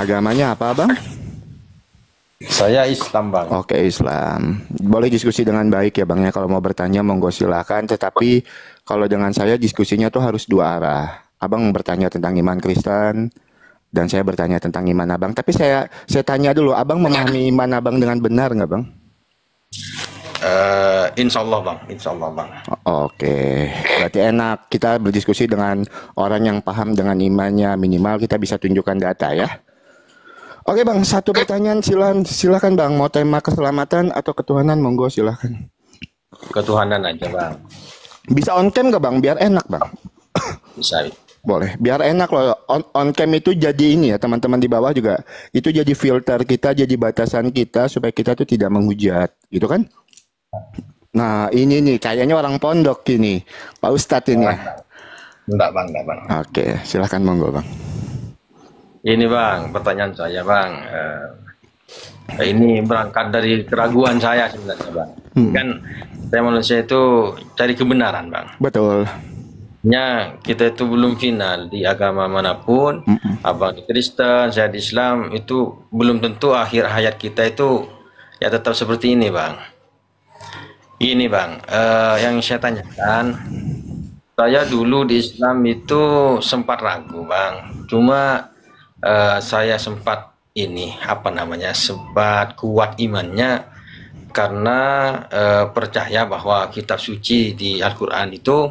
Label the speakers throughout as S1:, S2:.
S1: Agamanya apa, Bang?
S2: Saya Islam, Bang.
S1: Oke, Islam. Boleh diskusi dengan baik ya, Bang ya. Kalau mau bertanya monggo silakan, tetapi kalau dengan saya diskusinya tuh harus dua arah. Abang bertanya tentang iman Kristen dan saya bertanya tentang iman Abang. Tapi saya tanya dulu, Abang memahami iman Abang dengan benar nggak, Bang?
S2: Insya Allah, Bang. Insya Allah, Bang.
S1: Oke, berarti enak kita berdiskusi dengan orang yang paham dengan imannya, minimal kita bisa tunjukkan data ya. Oke Bang, satu pertanyaan silakan Bang, mau tema keselamatan atau ketuhanan monggo silakan.
S2: Ketuhanan aja, Bang.
S1: Bisa on cam nggak Bang, biar enak Bang?
S2: Bisa.
S1: Boleh, biar enak loh. On cam itu jadi ini ya teman-teman di bawah juga. Itu jadi filter kita, jadi batasan kita supaya kita tuh tidak menghujat, gitu kan? Nah ini nih, kayaknya orang pondok ini, Pak Ustadz ini ya.
S2: Enggak, Bang. Enggak, Bang.
S1: Oke, silakan monggo Bang.
S2: Ini, Bang, pertanyaan saya, Bang. Ini berangkat dari keraguan saya sebenarnya, Bang. Kan saya manusia itu cari kebenaran, Bang.
S1: Betul.
S2: Kita itu belum final di agama manapun. Abang di Kristen, saya di Islam, itu belum tentu akhir hayat kita itu ya tetap seperti ini, Bang. Ini, Bang, yang saya tanyakan, saya dulu di Islam itu sempat ragu, Bang. Cuma saya sempat sempat kuat imannya karena percaya bahwa kitab suci di Al-Quran itu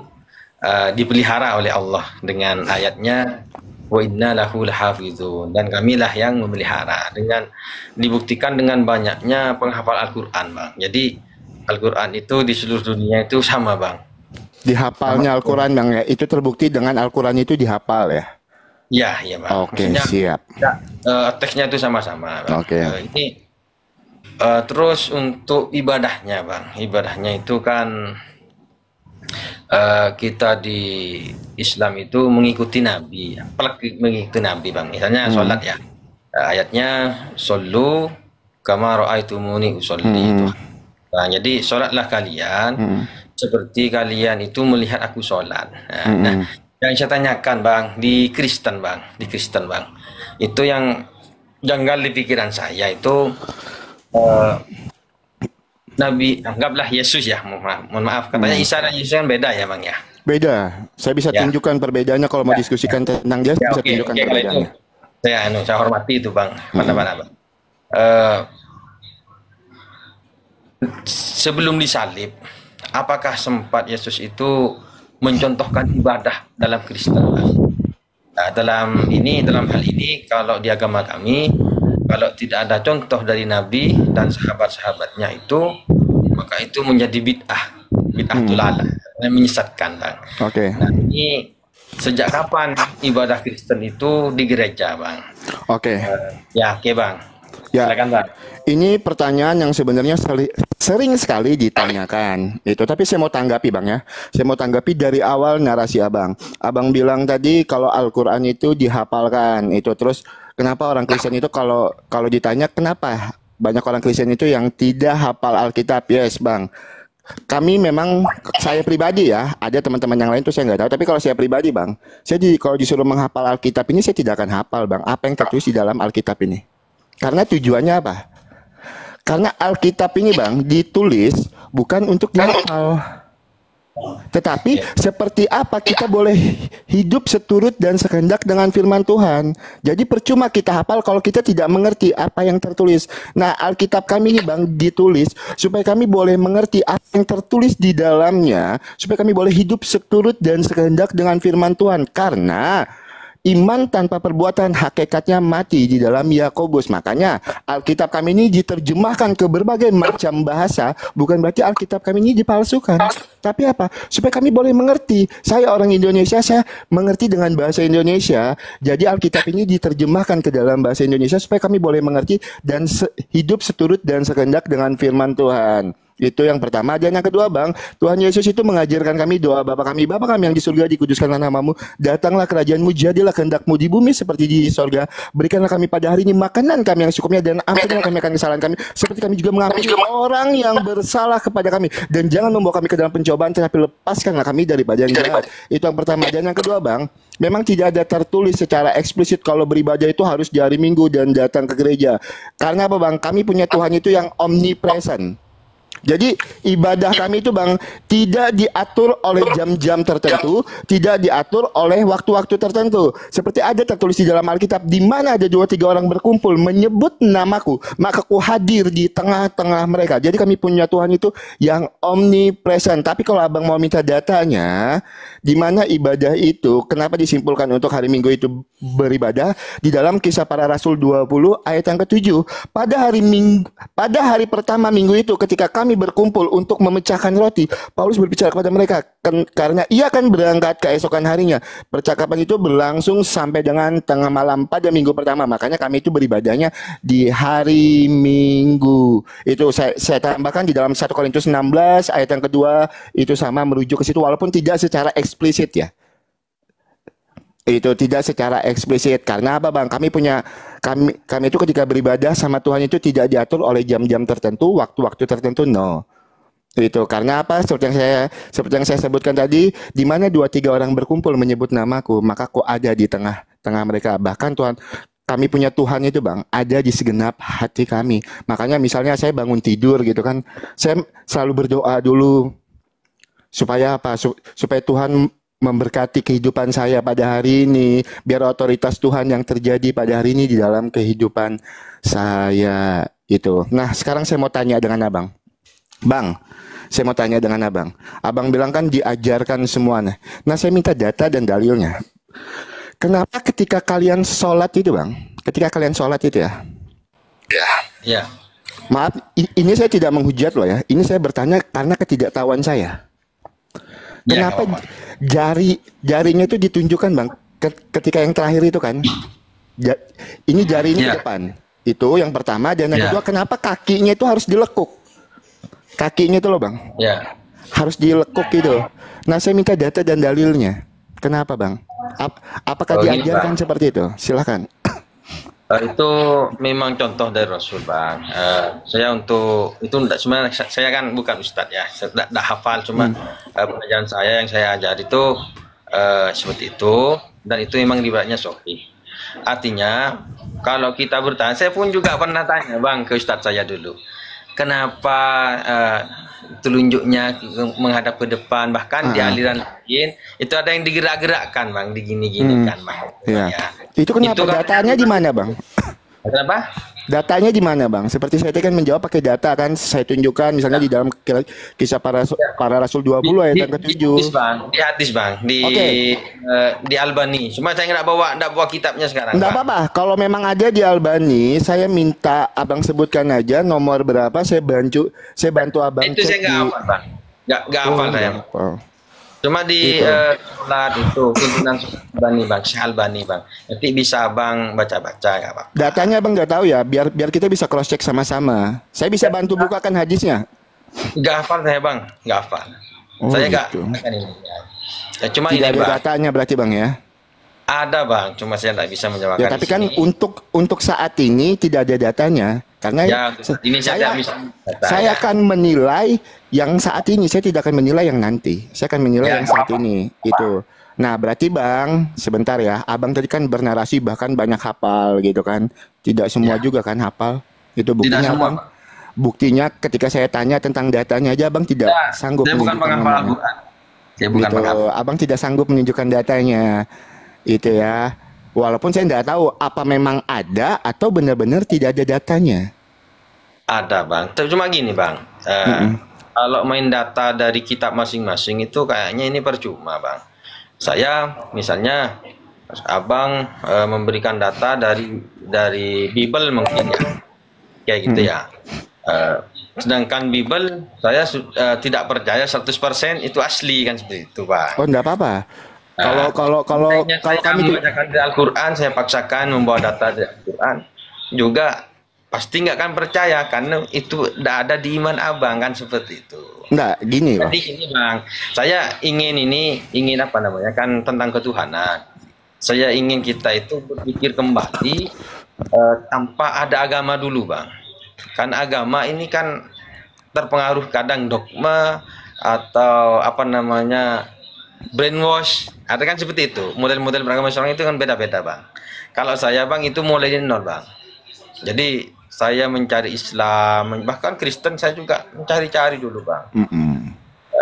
S2: dipelihara oleh Allah dengan ayatnya wa inna lahu lahafizun, dan kamilah yang memelihara, dengan dibuktikan dengan banyaknya penghafal Al-Quran, Bang. Jadi Al-Quran itu di seluruh dunia itu sama, Bang.
S1: Dihafalnya Al-Quran Bang ya, itu terbukti dengan Al-Quran itu dihafal ya.
S2: Ya, Bang.
S1: Oke,
S2: maksudnya
S1: siap.
S2: teksnya itu sama-sama, Bang.
S1: Oke.
S2: Terus untuk ibadahnya, Bang. Ibadahnya itu kan kita di Islam itu mengikuti Nabi, apalagi mengikuti Nabi, Bang. Misalnya sholat ya, ayatnya shollu kama ra'aitumuni usolli itu. Nah, jadi sholatlah kalian seperti kalian itu melihat aku sholat. Nah, yang saya tanyakan, Bang, di Kristen, Bang, itu yang janggal di pikiran saya itu Nabi, anggaplah Yesus ya, mohon maaf, katanya Isa dan Yesus kan beda ya, Bang ya.
S1: Beda. Saya bisa tunjukkan perbedaannya kalau mau diskusikan tentang dia, bisa tunjukkan perbedaannya.
S2: Saya hormati itu, Bang. Mana-mana, Bang. Sebelum disalib, apakah sempat Yesus itu mencontohkan ibadah dalam Kristen, Bang? Nah, dalam hal ini, kalau di agama kami, kalau tidak ada contoh dari Nabi dan sahabat-sahabatnya itu, maka itu menjadi bid'ah dolalah, menyesatkan, Bang.
S1: Oke.
S2: Nah, ini sejak kapan ibadah Kristen itu di gereja, Bang?
S1: Oke.
S2: Oke, Bang.
S1: Ya,
S2: silakan, Bang.
S1: Ini pertanyaan yang sebenarnya sering sekali ditanyakan. Tapi saya mau tanggapi, Bang ya. Saya mau tanggapi dari awal narasi Abang. Abang bilang tadi kalau Al-Quran itu dihafalkan. Terus kenapa orang Kristen itu kalau ditanya kenapa banyak orang Kristen itu yang tidak hafal Alkitab? Yes, Bang. Kami memang, saya pribadi ya, ada teman-teman yang lain tuh saya nggak tahu. Tapi kalau saya pribadi, Bang, kalau disuruh menghafal Alkitab ini saya tidak akan hafal, Bang. Apa yang tertulis di dalam Alkitab ini? Karena tujuannya apa? Karena Alkitab ini, Bang, ditulis bukan untuk dihafal. Tetapi seperti apa kita boleh hidup seturut dan sekehendak dengan firman Tuhan. Jadi percuma kita hafal kalau kita tidak mengerti apa yang tertulis. Nah, Alkitab kami ini, Bang, ditulis supaya kami boleh mengerti apa yang tertulis di dalamnya, supaya kami boleh hidup seturut dan sekehendak dengan firman Tuhan. Karena iman tanpa perbuatan hakikatnya mati di dalam Yakobus. Makanya Alkitab kami ini diterjemahkan ke berbagai macam bahasa. Bukan berarti Alkitab kami ini dipalsukan. Tapi apa? Supaya kami boleh mengerti. Saya orang Indonesia, saya mengerti dengan bahasa Indonesia. Jadi Alkitab ini diterjemahkan ke dalam bahasa Indonesia supaya kami boleh mengerti dan hidup seturut dan sekehendak dengan firman Tuhan. Itu yang pertama. Dan yang kedua Bang, Tuhan Yesus itu mengajarkan kami doa Bapa kami yang di surga, dikuduskanlah namamu, datanglah kerajaanmu, jadilah kehendakmu di bumi seperti di sorga. Berikanlah kami pada hari ini makanan kami yang secukupnya, dan ampunilah kami akan kesalahan kami, seperti kami juga mengampuni orang yang bersalah kepada kami. Dan jangan membawa kami ke dalam pencobaan, tetapi lepaskanlah kami daripada yang jahat. Itu yang pertama. Dan yang kedua Bang, memang tidak ada tertulis secara eksplisit kalau beribadah itu harus di hari Minggu dan datang ke gereja. Karena apa Bang? Kami punya Tuhan itu yang omnipresent. Jadi ibadah kami itu Bang tidak diatur oleh jam-jam tertentu, tidak diatur oleh waktu-waktu tertentu. Seperti ada tertulis di dalam Alkitab, di mana ada 2-3 orang berkumpul menyebut namaku, maka ku hadir di tengah-tengah mereka. Jadi kami punya Tuhan itu yang omnipresent. Tapi kalau Abang mau minta datanya, di mana ibadah itu, kenapa disimpulkan untuk hari Minggu itu beribadah? Di dalam Kisah Para Rasul 20 ayat yang ke-7, pada hari pertama minggu itu ketika kami berkumpul untuk memecahkan roti, Paulus berbicara kepada mereka karena ia akan berangkat keesokan harinya. Percakapan itu berlangsung sampai dengan tengah malam pada minggu pertama. Makanya kami itu beribadahnya di hari Minggu. Itu saya tambahkan di dalam 1 Korintus 16 ayat yang kedua, itu sama merujuk ke situ walaupun tidak secara eksplisit ya. Itu tidak secara eksplisit. Karena apa Bang? Kami itu ketika beribadah sama Tuhan itu tidak diatur oleh jam-jam tertentu, waktu-waktu tertentu, no. Itu karena apa? Seperti yang saya sebutkan tadi, di mana 2-3 orang berkumpul menyebut namaku, maka aku ada di tengah-tengah mereka. Bahkan kami punya Tuhan itu Bang, ada di segenap hati kami. Makanya misalnya saya bangun tidur gitu kan, saya selalu berdoa dulu supaya apa? Supaya Tuhan memberkati kehidupan saya pada hari ini, biar otoritas Tuhan yang terjadi pada hari ini di dalam kehidupan saya itu. Nah, sekarang saya mau tanya dengan Abang. Bang, saya mau tanya dengan Abang. Abang bilang kan diajarkan semuanya. Nah, saya minta data dan dalilnya. Kenapa ketika kalian sholat itu Bang, ketika kalian sholat itu ya,
S2: Ya.
S1: maaf, ini saya tidak menghujat loh ya, ini saya bertanya karena ketidaktahuan saya.
S2: Ya,
S1: Kenapa
S2: nggak apa-apa.
S1: jarinya itu ditunjukkan Bang ketika yang terakhir itu kan? Ini jari ini ke
S2: Ya.
S1: depan. Itu yang pertama. Dan yang
S2: Ya.
S1: kedua, kenapa kakinya itu harus dilekuk? Kakinya itu loh Bang,
S2: Ya.
S1: harus dilekuk gitu. Nah, saya minta data dan dalilnya. Kenapa Bang? Apakah
S2: Oh, gini,
S1: diajarkan
S2: Bang.
S1: seperti itu? Silakan.
S2: Itu memang contoh dari Rasul, Bang. Saya untuk itu sebenarnya saya kan bukan ustadz ya, saya tidak hafal, cuma pelajaran saya yang saya ajar itu seperti itu, dan itu memang riwayatnya sahih. Artinya kalau kita bertanya, saya pun juga pernah tanya Bang ke ustadz saya dulu, kenapa telunjuknya menghadap ke depan, bahkan di aliran lain itu ada yang digerak-gerakkan Bang, digini-ginikan Bang.
S1: Ya.
S2: Ya.
S1: Itu kenapa?
S2: Itu kan
S1: Datanya di mana Bang?
S2: kenapa?
S1: Datanya di mana Bang? Seperti saya tadi kan menjawab pakai data kan, saya tunjukkan misalnya di dalam Kisah Para Rasul 20 ayat yang
S2: Di
S1: ke-7.
S2: hadis Bang,
S1: Oke.
S2: di Albani. Cuma saya nggak bawa kitabnya sekarang.
S1: Enggak
S2: Bang.
S1: apa-apa. Kalau memang ada di Albani, saya minta Abang sebutkan aja nomor berapa, saya bantu Abang
S2: Itu
S1: cek
S2: saya nggak
S1: di.
S2: hafal Bang. Nggak hafal saya.
S1: Oh,
S2: Cuma di
S1: itu.
S2: sholat itu pimpinan Albani Bang, Syekh Albani Bang. Nanti bisa Bang baca-baca nggak apa.
S1: Datanya Abang nggak tahu ya, biar kita bisa cross check sama-sama. Saya bisa bantu bukakan hadisnya.
S2: Nggak hafal saya Bang, nggak hafal.
S1: Oh,
S2: Saya nggak
S1: gitu.
S2: akan ini. Ya, cuma
S1: Tidak
S2: ini
S1: ada
S2: Bang.
S1: datanya berarti Bang ya.
S2: Ada Bang, cuma saya nggak bisa menjawabkan
S1: Ya,
S2: di
S1: tapi kan
S2: sini.
S1: untuk saat ini tidak ada datanya. Karena
S2: Ya, ini saya tidak bisa data,
S1: saya
S2: ya.
S1: akan menilai yang saat ini, saya tidak akan menilai yang nanti. Saya akan menilai
S2: Ya,
S1: yang saat
S2: apa-apa.
S1: ini. Itu. Nah, berarti Bang, sebentar ya. Abang tadi kan bernarasi bahkan banyak hafal gitu kan. Tidak semua
S2: Ya.
S1: juga kan hafal. Itu
S2: Tidak
S1: buktinya
S2: semua.
S1: Bang. Buktinya ketika saya tanya tentang datanya aja Abang tidak
S2: Ya,
S1: sanggup
S2: saya bukan
S1: menunjukkan
S2: penghafal
S1: nomornya.
S2: Al-Quran. Saya bukan
S1: Gitu.
S2: penghafal.
S1: Abang tidak sanggup menunjukkan datanya. Itu ya. Walaupun saya tidak tahu apa memang ada atau benar-benar tidak ada datanya.
S2: Ada Bang, tapi cuma gini Bang, kalau main data dari kitab masing-masing itu kayaknya ini percuma Bang. Saya misalnya Abang memberikan data dari Bible mungkin ya, kayak gitu ya. Sedangkan Bible saya tidak percaya 100% itu asli kan seperti itu Bang.
S1: Oh, enggak apa-apa. Kalau
S2: Saya
S1: kami
S2: membacakan dari Al-Quran, saya paksakan membawa data dari Al-Quran juga pasti nggak akan percaya karena itu tidak ada di iman abang kan seperti itu.
S1: Enggak, gini bang.
S2: Jadi ini bang, saya ingin apa namanya kan tentang ketuhanan. Saya ingin kita itu berpikir kembali tanpa ada agama dulu bang. Kan agama ini kan terpengaruh kadang dogma atau apa namanya brainwash. Ada kan seperti itu. Model-model beragama Islam itu kan beda-beda bang. Kalau saya bang itu mulai dari nol bang. Jadi saya mencari Islam, bahkan Kristen saya juga mencari-cari dulu bang.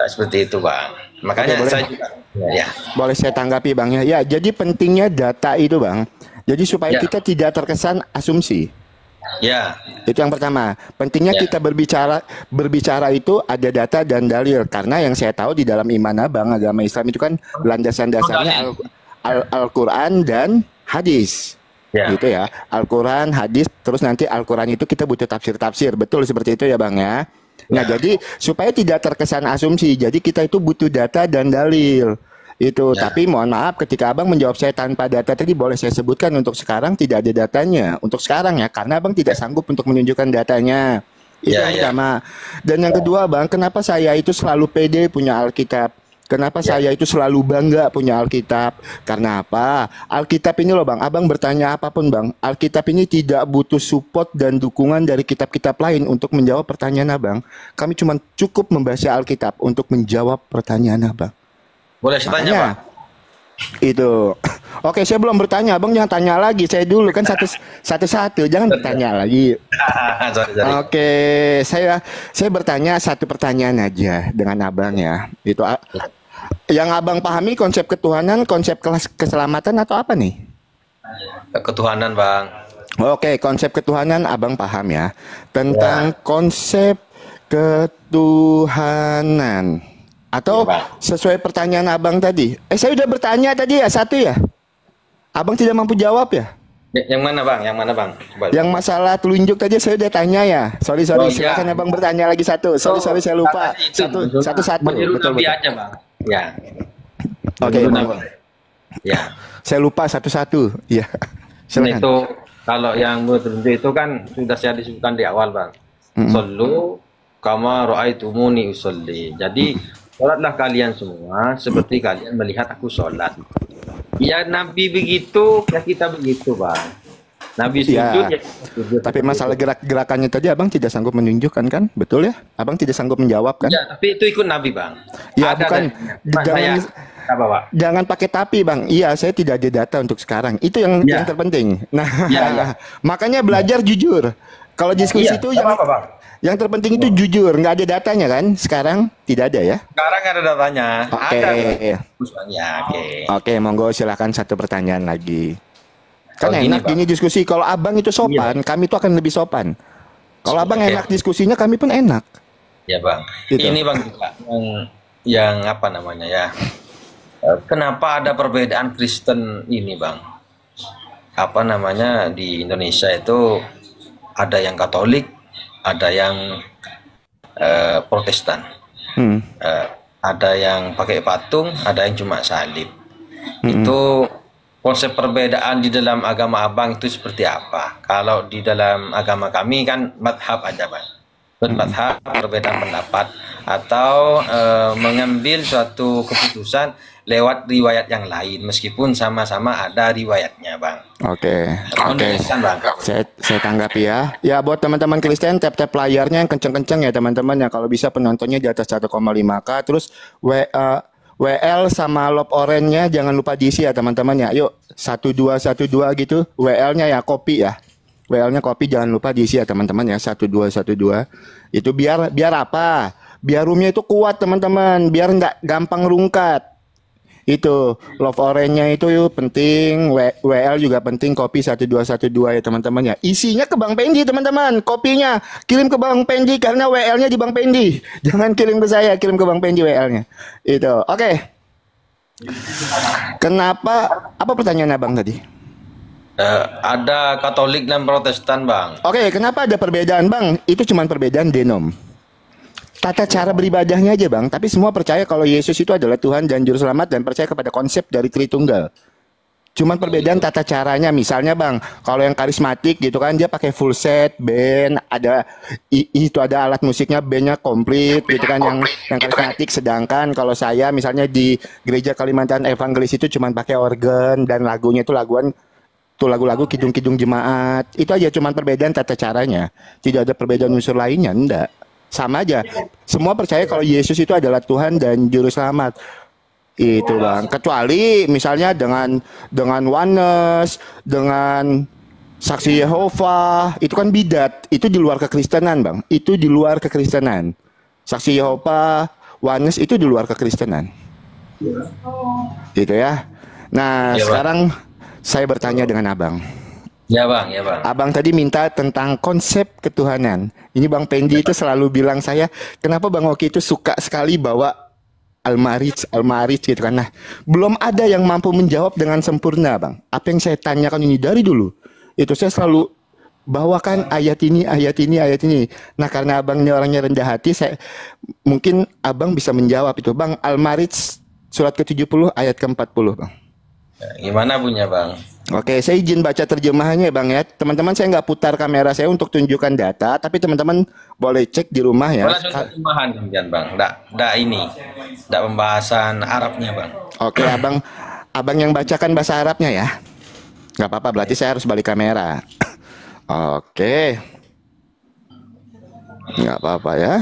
S2: Seperti itu bang. Makanya
S1: Oke,
S2: saya
S1: boleh.
S2: juga ya
S1: Boleh saya tanggapi bang ya. Ya, jadi pentingnya data itu bang. Jadi supaya
S2: ya
S1: kita tidak terkesan asumsi.
S2: ya
S1: Itu yang pertama. Pentingnya
S2: ya
S1: kita berbicara itu ada data dan dalil. Karena yang saya tahu di dalam iman abang agama Islam itu kan landasan dasarnya
S2: dalil.
S1: Al-Quran dan hadis.
S2: Ya
S1: Gitu ya. Al-Quran, hadis, terus nanti Al-Quran itu kita butuh tafsir-tafsir. Betul seperti itu ya bang ya. Nah,
S2: ya
S1: jadi supaya tidak terkesan asumsi, jadi kita itu butuh data dan dalil. Itu,
S2: ya
S1: tapi mohon maaf ketika abang menjawab saya tanpa data tadi, boleh saya sebutkan untuk sekarang tidak ada datanya. Untuk sekarang ya, karena abang tidak sanggup untuk menunjukkan datanya. Itu
S2: ya
S1: yang
S2: ya
S1: pertama. Dan yang kedua bang, kenapa saya itu selalu pede punya Alkitab? Kenapa
S2: ya
S1: saya itu selalu bangga punya Alkitab? Karena apa? Alkitab ini loh bang, abang bertanya apapun bang, Alkitab ini tidak butuh support dan dukungan dari kitab-kitab lain untuk menjawab pertanyaan abang. Kami cuma cukup membaca Alkitab untuk menjawab pertanyaan abang.
S2: boleh saya tanya bang.
S1: Makanya itu. Oke, saya belum bertanya, abang jangan tanya lagi. Saya dulu kan satu-satu, jangan bertanya lagi.
S2: Sorry.
S1: Oke, saya bertanya satu pertanyaan aja dengan abang ya. Itu yang abang pahami konsep ketuhanan, konsep keselamatan atau apa nih?
S2: Ketuhanan bang.
S1: Oke, konsep ketuhanan abang paham ya.
S2: Ya
S1: Tentang konsep ketuhanan.
S2: ya
S1: Atau
S2: bang.
S1: sesuai pertanyaan abang tadi. Saya udah bertanya tadi ya, satu ya. Abang tidak mampu jawab ya?
S2: Yang mana bang? Yang mana bang? Coba.
S1: Yang masalah telunjuk tadi saya udah tanya ya. Sorry,
S2: Oh
S1: silakan
S2: ya.
S1: abang bertanya lagi satu. Sorry, saya lupa.
S2: Katanya itu
S1: Satu.
S2: meniru
S1: Betul,
S2: Nabi
S1: betul.
S2: aja bang. Ya.
S1: Oke,
S2: Meniru
S1: monggo.
S2: Nabi. Ya.
S1: Saya lupa satu-satu. Iya.
S2: Nah,
S1: Silakan.
S2: itu kalau yang bertentu itu kan sudah saya disebutkan di awal bang.
S1: Mm-mm.
S2: Sallu kama ra'aitumuni usolli. Jadi sholatlah kalian semua seperti kalian melihat aku sholat. Ya Nabi begitu, ya kita begitu bang. Nabi sujud
S1: Ya,
S2: ya kita sujud
S1: tapi
S2: seperti
S1: masalah
S2: itu.
S1: gerak-gerakannya tadi abang tidak sanggup menunjukkan kan? Betul ya? Abang tidak sanggup menjawab kan?
S2: Ya tapi itu ikut Nabi bang.
S1: Ya,
S2: Ada
S1: bukan.
S2: Mas saya
S1: Jangan
S2: apa pak?
S1: jangan pakai tapi, Bang. Iya, saya tidak ada data untuk sekarang. Itu yang
S2: Ya,
S1: terpenting. Nah,
S2: ya.
S1: makanya belajar jujur. Kalau diskusi
S2: Iya,
S1: itu
S2: apa apa bang?
S1: yang terpenting itu jujur. Nggak ada datanya kan? Sekarang tidak ada ya?
S2: Sekarang ada datanya.
S1: Oke.
S2: Ada terus bang. Ya oke.
S1: Oke, monggo silakan satu pertanyaan lagi. Kan
S2: Kalau gini
S1: enak
S2: bang.
S1: gini diskusi. Kalau abang itu
S2: Iya.
S1: sopan, kami itu akan lebih sopan. Kalau abang
S2: Oke.
S1: enak diskusinya, kami pun enak.
S2: Ya bang.
S1: Gitu.
S2: Ini bang juga yang apa namanya ya? Kenapa ada perbedaan Kristen ini bang? Apa namanya di Indonesia itu ada yang Katolik, ada yang Protestan,
S1: Hmm.
S2: ada yang pakai patung, ada yang cuma salib.
S1: Mm-mm.
S2: Itu konsep perbedaan di dalam agama abang itu seperti apa? Kalau di dalam agama kami kan madhab aja bang. Madhab perbedaan pendapat atau mengambil suatu keputusan lewat riwayat yang lain meskipun sama-sama ada riwayatnya bang.
S1: Oke. Oke.
S2: Menuliskan bang.
S1: Saya tanggapi ya. Ya buat teman-teman Kristen tap-tap layarnya yang kenceng-kenceng ya teman-teman ya. Kalau bisa penontonnya di atas 1,5K. Terus WL sama lob orange-nya jangan lupa diisi ya teman-teman ya. Yuk 1212 gitu. WL-nya ya kopi ya. WL-nya kopi jangan lupa diisi ya teman-teman ya. 1212. Itu biar apa? Biar roomnya itu kuat teman-teman. Biar nggak gampang rungkat. Itu love orange-nya itu yuk penting, WL juga penting, kopi 1212 ya teman-teman ya. Isinya ke Bang Pendi teman-teman, kopinya kirim ke Bang Pendi karena WL-nya di Bang Pendi. Jangan kirim ke saya, kirim ke Bang Pendi WL-nya. Itu. Oke. Kenapa apa pertanyaan Abang tadi?
S2: Ada Katolik dan Protestan bang.
S1: Oke, kenapa ada perbedaan Bang? Itu cuma perbedaan denom. Tata cara beribadahnya aja Bang, tapi semua percaya kalau Yesus itu adalah Tuhan dan Juru Selamat dan percaya kepada konsep dari Tritunggal. Cuman perbedaan tata caranya. Misalnya bang, kalau yang karismatik gitu kan dia pakai full set band, ada itu ada alat musiknya, bandnya komplit gitu kan yang karismatik. Sedangkan kalau saya misalnya di gereja Kalimantan Evangelis itu cuman pakai organ dan lagunya itu lagu-lagu kidung-kidung jemaat. Itu aja cuman perbedaan tata caranya. Tidak ada perbedaan unsur lainnya, enggak. Sama aja. Semua percaya kalau Yesus itu adalah Tuhan dan juru selamat. Itu bang, kecuali misalnya dengan oneness, dengan saksi Yehova, itu kan bidat, itu di luar kekristenan bang, itu di luar kekristenan. Saksi Yehova, oneness itu di luar kekristenan, gitu ya. Nah
S2: Ya, Bang.
S1: sekarang saya bertanya dengan abang.
S2: Ya, Bang. Ya, Bang.
S1: Abang tadi minta tentang konsep ketuhanan. Ini Bang Pendi itu selalu bilang saya, kenapa Bang Oki itu suka sekali bawa Al-Ma'arij gitu kan. Nah, belum ada yang mampu menjawab dengan sempurna, Bang. Apa yang saya tanyakan ini dari dulu. Itu saya selalu bawakan ayat ini, ayat ini, ayat ini. Nah, karena Abang ini orangnya rendah hati, mungkin Abang bisa menjawab itu. Bang, Al-Ma'arij surat ke-70 ayat ke-40, Bang.
S2: Gimana punya, Bang?
S1: Oke, saya izin baca terjemahannya Bang ya. Teman-teman saya nggak putar kamera saya untuk tunjukkan data, tapi teman-teman boleh cek di rumah ya.
S2: Langsung terjemahan kemudian, Bang. Nggak ini. Nggak pembahasan Arabnya, Bang.
S1: Oke, abang yang bacakan bahasa Arabnya ya. Nggak apa-apa, berarti saya harus balik kamera. Oke. Nggak apa-apa ya.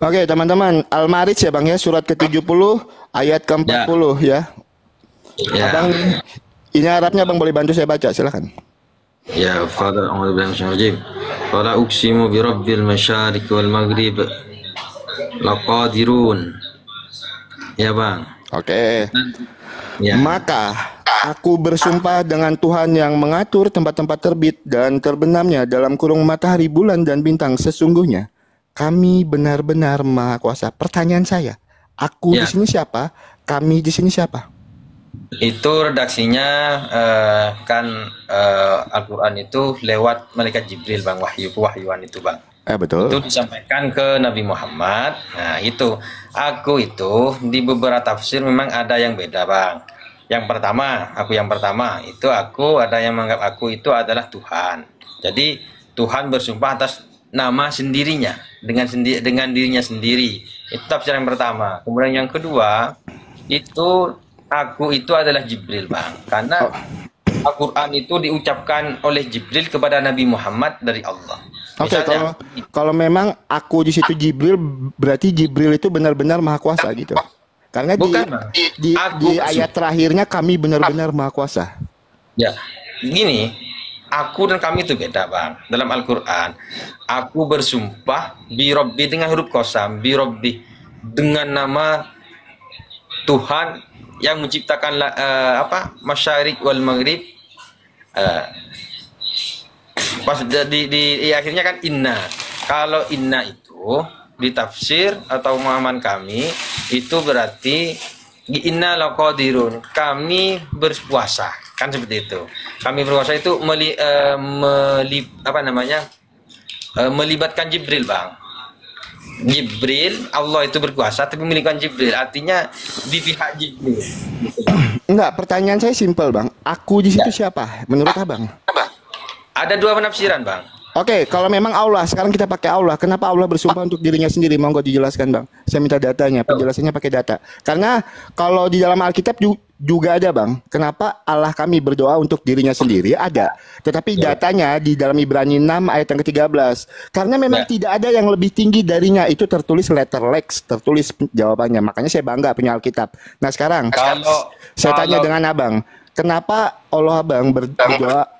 S1: Oke, teman-teman, Al-Ma'arij ya Bang ya, surat ke-70 ayat ke-40 ya.
S2: Ya.
S1: Abang, ini Arabnya Bang, boleh bantu saya baca, silakan.
S2: Ya, fala a'udzu billahi minasyaitonir rajim. Fala uqsimu bi rabbil masyariq wal maghrib laqadirun. Ya, Bang.
S1: Oke.
S2: Ya.
S1: Maka aku bersumpah dengan Tuhan yang mengatur tempat-tempat terbit dan terbenamnya dalam kurung matahari, bulan dan bintang, sesungguhnya kami benar-benar maha kuasa. Pertanyaan saya, aku di
S2: Ya.
S1: sini siapa? Kami di sini siapa?
S2: Itu redaksinya Al-Qur'an itu lewat malaikat Jibril, Bang, wahyuan itu, Bang.
S1: Betul.
S2: Itu disampaikan ke Nabi Muhammad. Nah, itu aku itu di beberapa tafsir memang ada yang beda, Bang. Yang pertama itu aku ada yang menganggap aku itu adalah Tuhan. Jadi Tuhan bersumpah atas nama sendirinya dengan dirinya sendiri. Itu tafsir yang pertama. Kemudian yang kedua itu aku itu adalah Jibril, Bang. Karena Al-Quran itu diucapkan oleh Jibril kepada Nabi Muhammad dari Allah.
S1: Oke,
S2: Misalnya,
S1: kalau memang aku di situ Jibril, berarti Jibril itu benar-benar maha kuasa gitu. Karena
S2: Bukan, Bang.
S1: di ayat terakhirnya kami benar-benar maha kuasa.
S2: Ya, gini, aku dan kami itu beda, Bang. Dalam Al-Quran, aku bersumpah birobbi dengan huruf qasam, birobbi dengan nama Tuhan yang menciptakan masyariq wal maghrib. Pas di akhirnya kan inna. Kalau inna itu di tafsir atau pemahaman kami itu berarti inna laqadirun, kami berpuasa, kan seperti itu. Kami berpuasa itu melibatkan Jibril, Bang. Jibril, Allah itu berkuasa tapi melibatkan Jibril, artinya di pihak Jibril.
S1: Enggak, pertanyaan saya simpel, Bang. Aku di situ siapa menurut Abang?
S2: Ada dua penafsiran, Bang.
S1: Oke, kalau memang Allah, sekarang kita pakai Allah. Kenapa Allah bersumpah untuk dirinya sendiri? Monggo dijelaskan, Bang. Saya minta datanya, penjelasannya pakai data. Karena kalau di dalam Alkitab juga ada, Bang. Kenapa Allah kami berdoa untuk dirinya sendiri? Ada. Tetapi datanya di dalam Ibrani 6 ayat yang ke-13. Karena memang tidak ada yang lebih tinggi darinya. Itu tertulis letter Lex, tertulis jawabannya. Makanya saya bangga punya Alkitab. Nah, sekarang saya tanya dengan Abang. Kenapa Allah Abang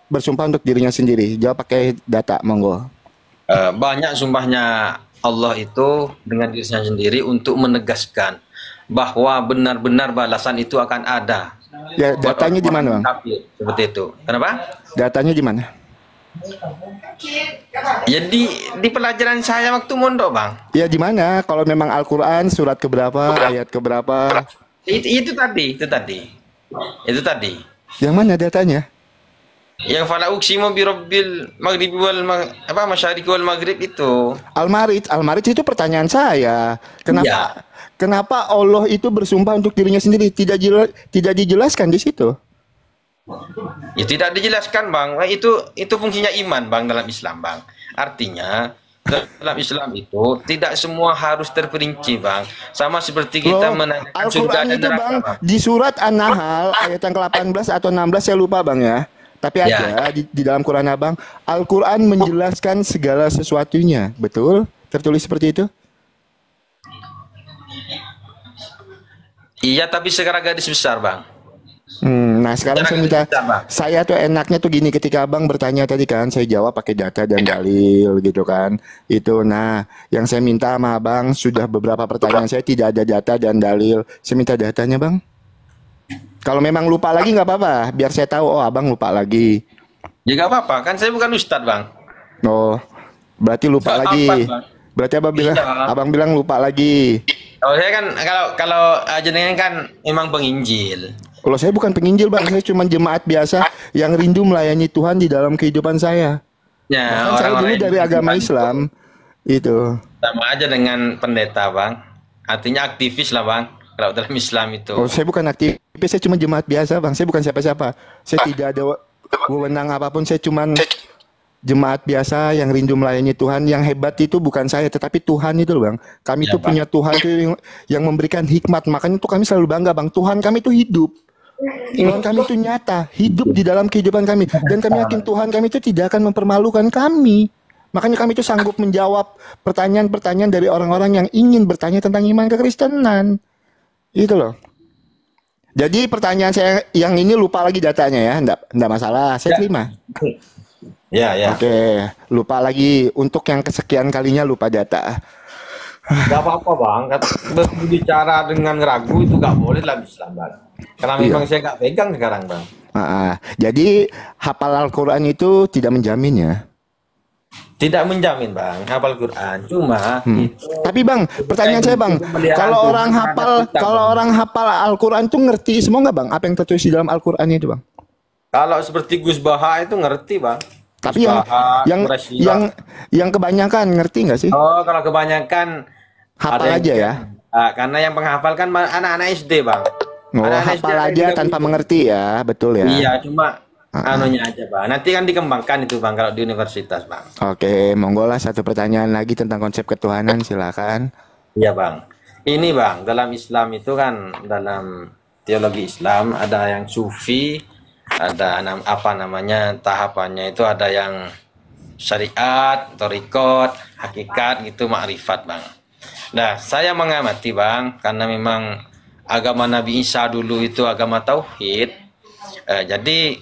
S1: bersumpah untuk dirinya sendiri? Jawab pakai data, monggo.
S2: Banyak sumpahnya Allah itu dengan dirinya sendiri untuk menegaskan bahwa benar-benar balasan itu akan ada.
S1: Ya, datanya di mana, Bang?
S2: Seperti itu. Kenapa?
S1: Datanya di mana?
S2: Ya di pelajaran saya waktu mondok, Bang.
S1: Ya di mana? Kalau memang Al-Qur'an surat keberapa, ayat keberapa?
S2: Itu tadi.
S1: Yang mana datanya?
S2: Yang fala uqsimu bi rabbil maghrib masyariq wal maghrib itu.
S1: Al-Marij itu pertanyaan saya.
S2: Iya.
S1: Kenapa Allah itu bersumpah untuk dirinya sendiri? Tidak dijelaskan di situ.
S2: Ya tidak dijelaskan Bang. Itu fungsinya iman Bang dalam Islam Bang. Artinya dalam Islam itu tidak semua harus terperinci Bang. Sama seperti kita
S1: Loh,
S2: menanyakan surga
S1: Al-Quran
S2: dan
S1: itu
S2: neraka
S1: Bang,
S2: Bang.
S1: di surat An-Nahl ayat yang ke-18 atau 16 saya lupa Bang ya. Tapi
S2: Ya.
S1: ada di dalam Quran Abang, Al-Quran menjelaskan segala sesuatunya. Betul? Tertulis seperti itu?
S2: Iya tapi secara garis besar Bang.
S1: Nah sekarang
S2: Secara
S1: saya
S2: garis
S1: minta,
S2: besar Bang.
S1: saya tuh enaknya tuh gini, ketika Abang bertanya tadi kan, saya jawab pakai data dan dalil gitu kan. Itu, nah yang saya minta sama Abang, sudah beberapa pertanyaan saya tidak ada data dan dalil. Saya minta datanya Bang. Kalau memang lupa lagi nggak apa-apa, biar saya tahu, oh Abang lupa lagi.
S2: Ya nggak apa-apa, kan saya bukan ustadz Bang.
S1: Oh, berarti lupa
S2: Nggak
S1: lagi.
S2: apa, Bang.
S1: Berarti
S2: Iya.
S1: Abang bilang lupa lagi.
S2: Kalau saya kan kalau jenengan kan memang penginjil.
S1: Kalau saya bukan penginjil Bang, saya cuma jemaat biasa yang rindu melayani Tuhan di dalam kehidupan saya.
S2: Ya,
S1: Bahkan saya dulu
S2: orang-orang yang
S1: dari agama Islam itu.
S2: sama aja dengan pendeta, Bang. Artinya aktivis lah, Bang. Kalau dalam Islam itu.
S1: Oh, saya bukan aktivis, saya cuma jemaat biasa Bang. Saya bukan siapa-siapa. Saya tidak ada wewenang apapun, saya cuma jemaat biasa yang rindu melayani Tuhan. Yang hebat itu bukan saya, tetapi Tuhan itu loh Bang. Kami
S2: Ya,
S1: itu
S2: Bang.
S1: punya Tuhan itu yang memberikan hikmat. Makanya tuh kami selalu bangga Bang. Tuhan kami itu hidup. Tuhan kami itu nyata, hidup di dalam kehidupan kami. Dan kami yakin Tuhan kami itu tidak akan mempermalukan kami. Makanya kami itu sanggup menjawab pertanyaan-pertanyaan dari orang-orang yang ingin bertanya tentang iman kekristenan. Itu loh. Jadi pertanyaan saya yang ini lupa lagi datanya ya, enggak masalah, saya
S2: Ya.
S1: terima.
S2: Ya, ya.
S1: Oke, lupa lagi untuk yang kesekian kalinya lupa data.
S2: Gak apa-apa, Bang. Berbicara dengan ragu itu gak boleh dalam Islam, Bang. Karena memang saya gak pegang sekarang, Bang.
S1: Jadi hafal Al-Quran itu tidak menjamin ya.
S2: Tidak menjamin, Bang, hafal Quran. Cuma itu
S1: Tapi Bang, pertanyaan saya Bang,
S2: pemeliharaan
S1: kalau
S2: Tuhan
S1: orang
S2: terhadap
S1: hafal
S2: kita,
S1: kalau
S2: Bang.
S1: orang hafal Al-Quran itu ngerti semua nggak Bang? Apa yang tertulis di dalam Al-Quran itu Bang?
S2: Kalau seperti Gus Baha itu ngerti, Bang.
S1: Tapi
S2: Gus
S1: yang
S2: Baha,
S1: yang
S2: Quraisy,
S1: yang yang kebanyakan ngerti nggak sih?
S2: Oh, kalau kebanyakan
S1: Hafal
S2: ada yang
S1: aja ya.
S2: karena yang penghafal kan anak-anak SD, Bang.
S1: Oh,
S2: Anak-anak
S1: hafal
S2: ada
S1: aja
S2: juga
S1: tanpa
S2: begitu.
S1: mengerti ya, betul ya.
S2: Iya, cuma anunya aja, Bang. Nanti kan dikembangkan itu, Bang, kalau di universitas, Bang.
S1: Oke, monggo lah satu pertanyaan lagi tentang konsep ketuhanan, silakan.
S2: Iya, Bang. Ini, Bang, dalam Islam itu kan dalam teologi Islam ada yang sufi, ada apa namanya tahapannya itu ada yang syariat, thariqat, hakikat gitu, makrifat, Bang. Nah, saya mengamati, Bang, karena memang agama Nabi Isa dulu itu agama tauhid. Jadi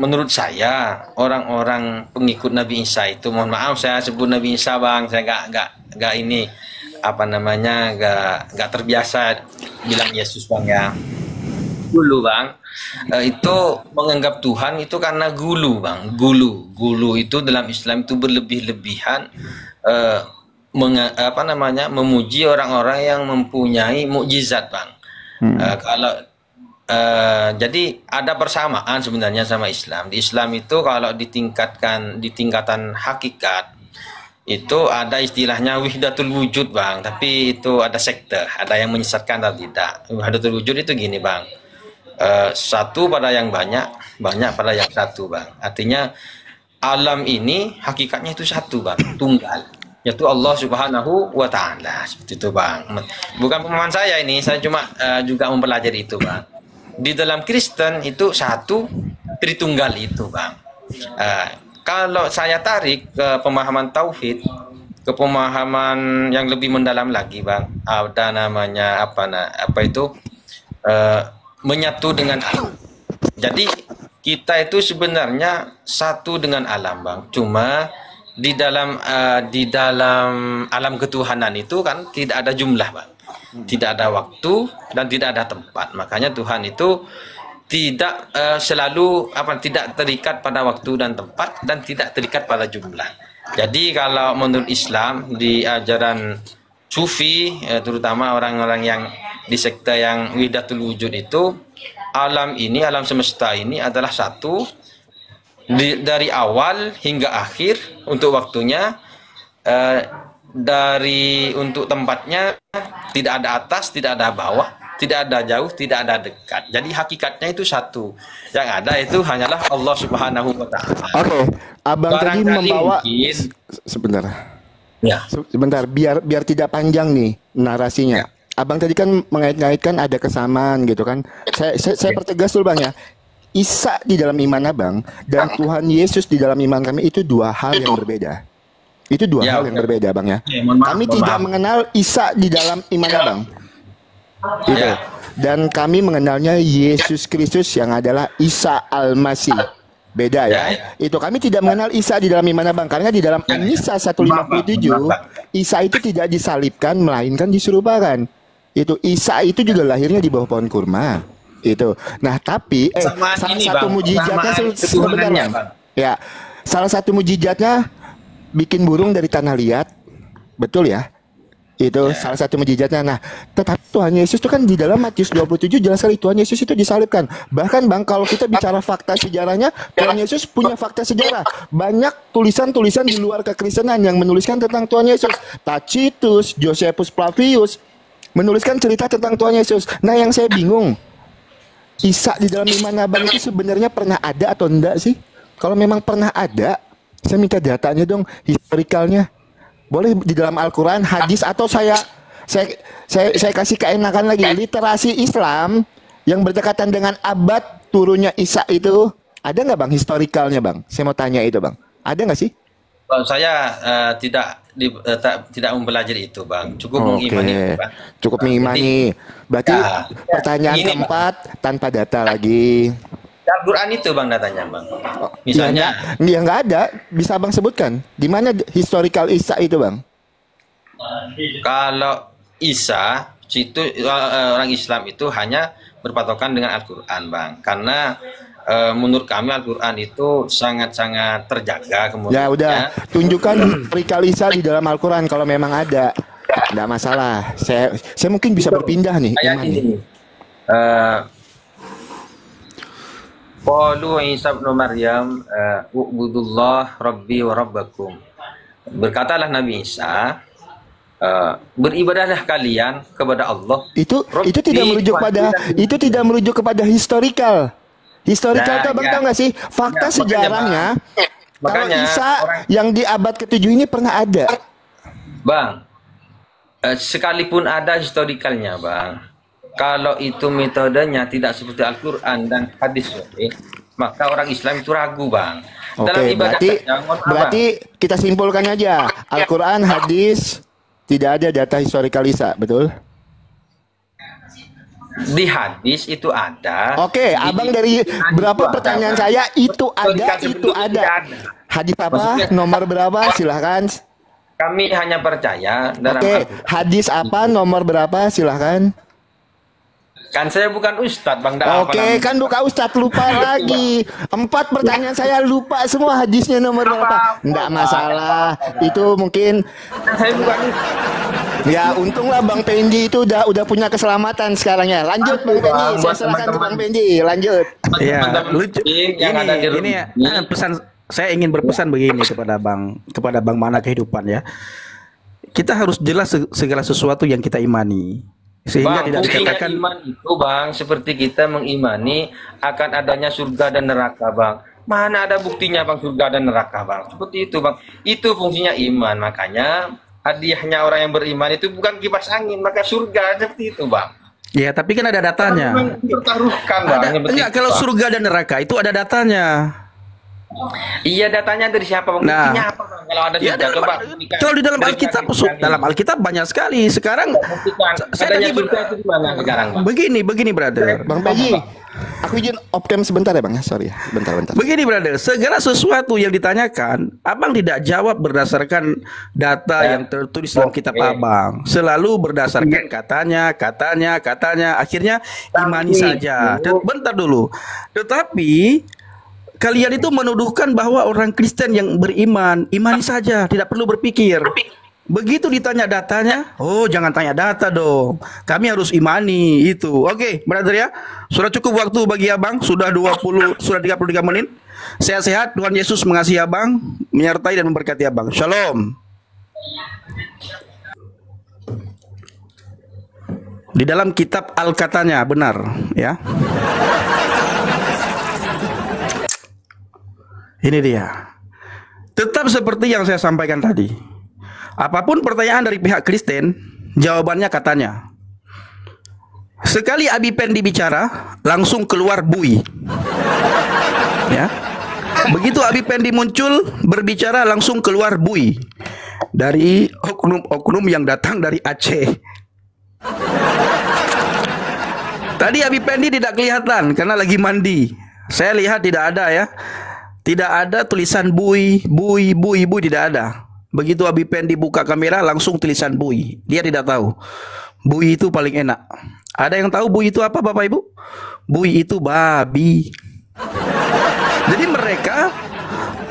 S2: menurut saya orang-orang pengikut Nabi Isa itu, mohon maaf saya sebut Nabi Isa Bang, saya nggak ini apa namanya nggak terbiasa bilang Yesus Bang ya. Dulu Bang itu menganggap Tuhan itu karena gulu Bang, gulu itu dalam Islam itu berlebih-lebihan apa namanya memuji orang-orang yang mempunyai mukjizat Bang. Kalau jadi ada persamaan sebenarnya sama Islam. Di Islam itu kalau di tingkatan hakikat itu ada istilahnya wahdatul wujud Bang, tapi itu ada sekte, ada yang menyesatkan atau tidak. Wahdatul wujud itu gini Bang, satu pada yang banyak, banyak pada yang satu Bang. Artinya alam ini hakikatnya itu satu Bang, tunggal, yaitu Allah Subhanahu wa Ta'ala, seperti itu Bang. Bukan pemahaman saya ini, saya cuma juga mempelajari itu Bang. Di dalam Kristen itu satu Tritunggal itu Bang. Kalau saya tarik ke pemahaman tauhid, ke pemahaman yang lebih mendalam lagi Bang, ada namanya apa itu menyatu dengan alam. Jadi kita itu sebenarnya satu dengan alam Bang. Cuma di dalam alam ketuhanan itu kan tidak ada jumlah Bang. Tidak ada waktu dan tidak ada tempat. Makanya Tuhan itu tidak selalu tidak terikat pada waktu dan tempat dan tidak terikat pada jumlah. Jadi kalau menurut Islam di ajaran Sufi terutama orang-orang yang di sekte yang wahdatul wujud itu alam semesta ini adalah satu dari awal hingga akhir untuk waktunya, eh, untuk tempatnya tidak ada atas, tidak ada bawah, tidak ada jauh, tidak ada dekat. Jadi hakikatnya itu satu. Yang ada itu hanyalah Allah Subhanahu wa taala.
S1: Oke, abang tadi
S2: Barangkali
S1: membawa
S2: mungkin
S1: sebentar.
S2: ya.
S1: Sebentar, biar tidak panjang nih narasinya. Abang tadi kan mengait-ngaitkan ada kesamaan gitu kan. Saya pertegas dulu Bang ya. Isa di dalam iman abang dan Tuhan Yesus di dalam iman kami itu dua hal yang berbeda. Itu dua
S2: Ya,
S1: hal yang berbeda Bang ya.
S2: mohon maaf,
S1: Kami
S2: mohon
S1: tidak
S2: maaf.
S1: mengenal Isa di dalam iman abang. Gitu.
S2: Ya.
S1: Dan kami mengenalnya Yesus Kristus yang adalah Isa Al-Masih. Beda ya.
S2: Ya.
S1: Itu kami tidak mengenal Isa di dalam iman abang karena di dalam An-Nisa 157 Isa itu tidak disalibkan melainkan diserupakan. Itu Isa itu juga lahirnya di bawah pohon kurma. Itu. Nah, tapi
S2: Kesamaan
S1: salah
S2: ini,
S1: satu
S2: Bang.
S1: mujizatnya
S2: Kesamaan
S1: sebentar,
S2: keturunannya,
S1: Bang.
S2: Bang.
S1: Ya. Salah satu mujizatnya bikin burung dari tanah liat. Betul ya? Itu salah satu mujizatnya. Nah, tetapi Tuhan Yesus itu kan di dalam Matius 27 jelas sekali Tuhan Yesus itu disalibkan. Bahkan Bang, kalau kita bicara fakta sejarahnya, Tuhan Yesus punya fakta sejarah. Banyak tulisan-tulisan di luar kekristenan yang menuliskan tentang Tuhan Yesus. Tacitus, Josephus Flavius menuliskan cerita tentang Tuhan Yesus. Nah, yang saya bingung, Isa di dalam iman abang itu sebenarnya pernah ada atau enggak sih? Kalau memang pernah ada, saya minta datanya dong, historikalnya. Boleh di dalam Al-Quran, hadis, atau saya kasih keenakan lagi, literasi Islam yang berdekatan dengan abad turunnya Isa itu, ada nggak Bang historikalnya Bang? Saya mau tanya itu Bang. Ada nggak sih?
S2: Kalau saya tidak mempelajari itu, Bang. Cukup mengimani itu, Bang.
S1: Cukup mengimani. Berarti
S2: Ya,
S1: pertanyaan
S2: ini,
S1: keempat tanpa data lagi.
S2: Al-Quran itu, Bang, datanya, Bang. Misalnya,
S1: Ya nggak ada. Bisa Bang sebutkan di mana historical Isa itu Bang?
S2: kalau Isa itu orang Islam itu hanya berpatokan dengan Al-Quran, Bang. Karena menurut kami Al-Quran itu sangat-sangat terjaga
S1: Ya
S2: kemudian.
S1: udah, tunjukkan historical Isa di dalam Al-Quran kalau memang ada. Nggak masalah. Saya mungkin bisa berpindah nih.
S2: Ayat
S1: iman nih.
S2: ini. Qalu Isa bin Maryam ubudullah rabbi wa rabbakum. Berkatalah Nabi Isa, beribadahlah kalian kepada Allah.
S1: Itu
S2: Rabbi
S1: tidak merujuk
S2: wa
S1: pada
S2: rabbakum.
S1: itu tidak merujuk kepada historical. Historical
S2: Nah,
S1: tuh Abang
S2: ya.
S1: tahu nggak sih? Fakta
S2: Ya,
S1: sejarahnya. Kalau
S2: makanya
S1: Isa
S2: orang-
S1: yang di abad ke-7 ini pernah ada.
S2: Bang, sekalipun ada historikalnya, Bang. Kalau itu metodenya tidak seperti Al-Quran dan hadis sahih, maka orang Islam itu ragu, Bang. Dalam
S1: Oke,
S2: ibadah
S1: berarti
S2: saja, mohon maaf,
S1: berarti kita simpulkan aja. Al-Quran, hadis tidak ada data historical Isa, betul?
S2: Bang. Di hadis itu ada.
S1: Oke, Abang dari berapa pertanyaan saya itu ada, itu ada. Hadis apa?
S2: Maksudnya-
S1: Nomor berapa? Silahkan.
S2: Kami hanya percaya dalam
S1: Oke,
S2: Al-Quran.
S1: hadis apa? Nomor berapa? Silahkan.
S2: Kan saya bukan ustadz, Bang. Dah apa
S1: Oke,
S2: namanya?
S1: kan buka Ustadz lupa lagi. 4 pertanyaan saya lupa semua hadisnya nomor berapa. Enggak masalah. Itu mungkin
S2: Saya bukan ustadz.
S1: ya untunglah Bang Pendi itu udah punya keselamatan sekarang ya. Lanjut Bang Pendi, saya
S2: Buat
S1: serahkan ke
S2: teman-teman.
S1: Bang Pendi. Lanjut.
S3: Iya,
S2: Teman-teman
S3: lucu.
S2: yang ada di
S3: Ini
S2: rumah.
S3: pesan saya ingin berpesan begini kepada Bang Mana Kehidupan ya. Kita harus jelas segala sesuatu yang kita imani. Sehingga
S2: Bang,
S3: tidak
S2: fungsinya
S3: dikatakan
S2: iman itu, Bang, seperti kita mengimani akan adanya surga dan neraka, Bang. Mana ada buktinya, Bang, surga dan neraka, Bang? Seperti itu, Bang. Itu fungsinya iman. Makanya hadiahnya orang yang beriman itu bukan kipas angin, maka surga seperti itu, Bang.
S3: ya, tapi kan ada datanya.
S2: Memang dipertaruhkan, Bang.
S3: Ada,
S2: seperti
S3: enggak,
S2: itu,
S3: kalau
S2: Bang.
S3: surga dan neraka itu ada datanya.
S2: Iya, datanya dari siapa, Bang?
S3: Nah.
S2: Buktinya apa, Bang? Kalau ada
S3: Ya,
S2: surga, coba.
S3: kalau di dalam
S2: Dari
S3: Alkitab,
S2: mana
S3: dalam Alkitab banyak sekali. Sekarang
S2: buktikan
S3: saya
S2: adanya
S3: tadi
S2: surga itu di mana sekarang, Bang?
S3: begini brother.
S1: Bang Pendi, aku izin off cam sebentar ya Bang. Sorry ya. Bentar.
S3: Begini brother, segala sesuatu yang ditanyakan, abang tidak jawab berdasarkan data yang tertulis dalam kitab abang. Selalu berdasarkan katanya. Akhirnya imani saja. Bentar dulu. Tetapi kalian itu menuduhkan bahwa orang Kristen yang beriman, imani saja, tidak perlu berpikir. Begitu ditanya datanya, oh jangan tanya data dong. Kami harus imani itu. Oke, brother ya. Sudah cukup waktu bagi Abang, sudah 33 menit. Sehat-sehat, Tuhan Yesus mengasihi Abang, menyertai dan memberkati Abang. Shalom. Di dalam kitab Al-Katanya, benar ya. Ini dia. Tetap seperti yang saya sampaikan tadi. Apapun pertanyaan dari pihak Kristen, jawabannya katanya. Sekali Abi Pendi bicara, langsung keluar bui. Ya. Begitu Abi Pendi muncul, berbicara langsung keluar bui. Dari oknum-oknum yang datang dari Aceh. Tadi Abi Pendi tidak kelihatan karena lagi mandi. Saya lihat tidak ada ya. Tidak ada tulisan bui, tidak ada. Begitu Abi Pendi buka kamera, langsung tulisan bui. Dia tidak tahu. Bui itu paling enak. Ada yang tahu bui itu apa, Bapak Ibu? Bui itu babi. Jadi mereka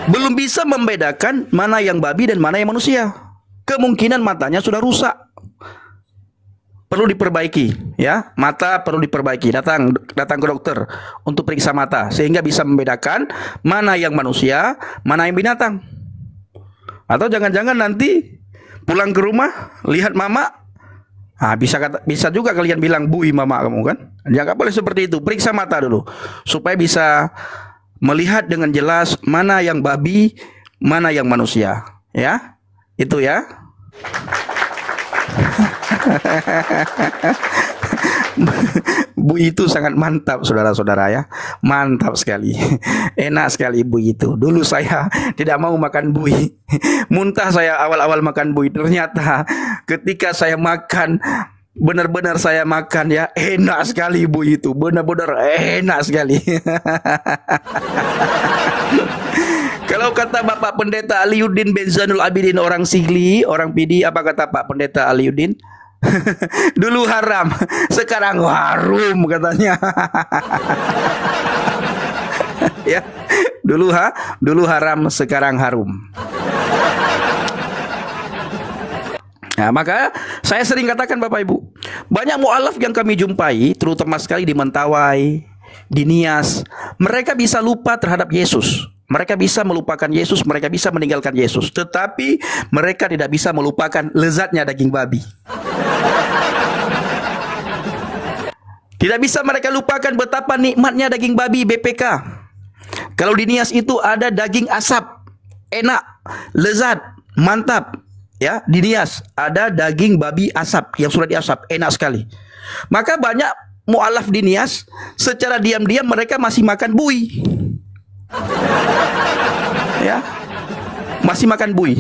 S3: belum bisa membedakan mana yang babi dan mana yang manusia. Kemungkinan matanya sudah rusak. Perlu diperbaiki, ya. Mata perlu diperbaiki. Datang ke dokter untuk periksa mata sehingga bisa membedakan mana yang manusia, mana yang binatang. Atau jangan-jangan nanti pulang ke rumah lihat mama, bisa juga kalian bilang bui mama kamu kan? Jangan boleh seperti itu. Periksa mata dulu supaya bisa melihat dengan jelas mana yang babi, mana yang manusia. Ya, itu ya. Bui itu sangat mantap saudara-saudara ya. Mantap sekali. Enak sekali bui itu. Dulu saya tidak mau makan bui. Muntah saya awal-awal makan bui. Ternyata ketika saya makan, benar-benar saya makan ya, enak sekali bui itu. Benar-benar enak sekali. Kalau kata Bapak Pendeta Aliuddin bin Zainul Abidin orang Sigli, orang PD, apa kata Pak Pendeta Aliuddin? Dulu haram, sekarang harum katanya. Ya, dulu haram, sekarang harum. Nah, maka saya sering katakan Bapak Ibu, banyak mu'alaf yang kami jumpai, terutama sekali di Mentawai, di Nias, mereka bisa lupa terhadap Yesus. Mereka bisa melupakan Yesus, mereka bisa meninggalkan Yesus, tetapi mereka tidak bisa melupakan lezatnya daging babi. Tidak bisa mereka lupakan betapa nikmatnya daging babi BPK. Kalau di Nias itu ada daging asap, enak, lezat, mantap. Ya, di Nias ada daging babi asap yang sudah diasap, enak sekali. Maka banyak mu'alaf di Nias secara diam-diam mereka masih makan bui. Ya, masih makan bui.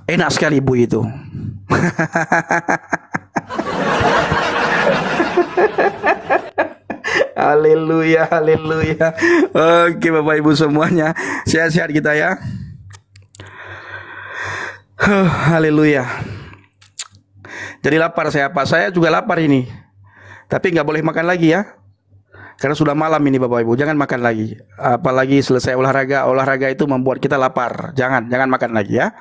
S3: Enak sekali bui itu. Haleluya, haleluya. Oke Bapak Ibu semuanya, sehat-sehat kita ya. Haleluya. Jadi lapar saya apa? Saya juga lapar ini. Tapi nggak boleh makan lagi ya. Karena sudah malam ini Bapak Ibu, jangan makan lagi. Apalagi selesai olahraga, olahraga itu membuat kita lapar. Jangan makan lagi ya.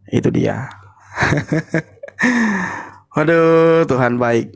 S3: Itu dia. Waduh, Tuhan baik.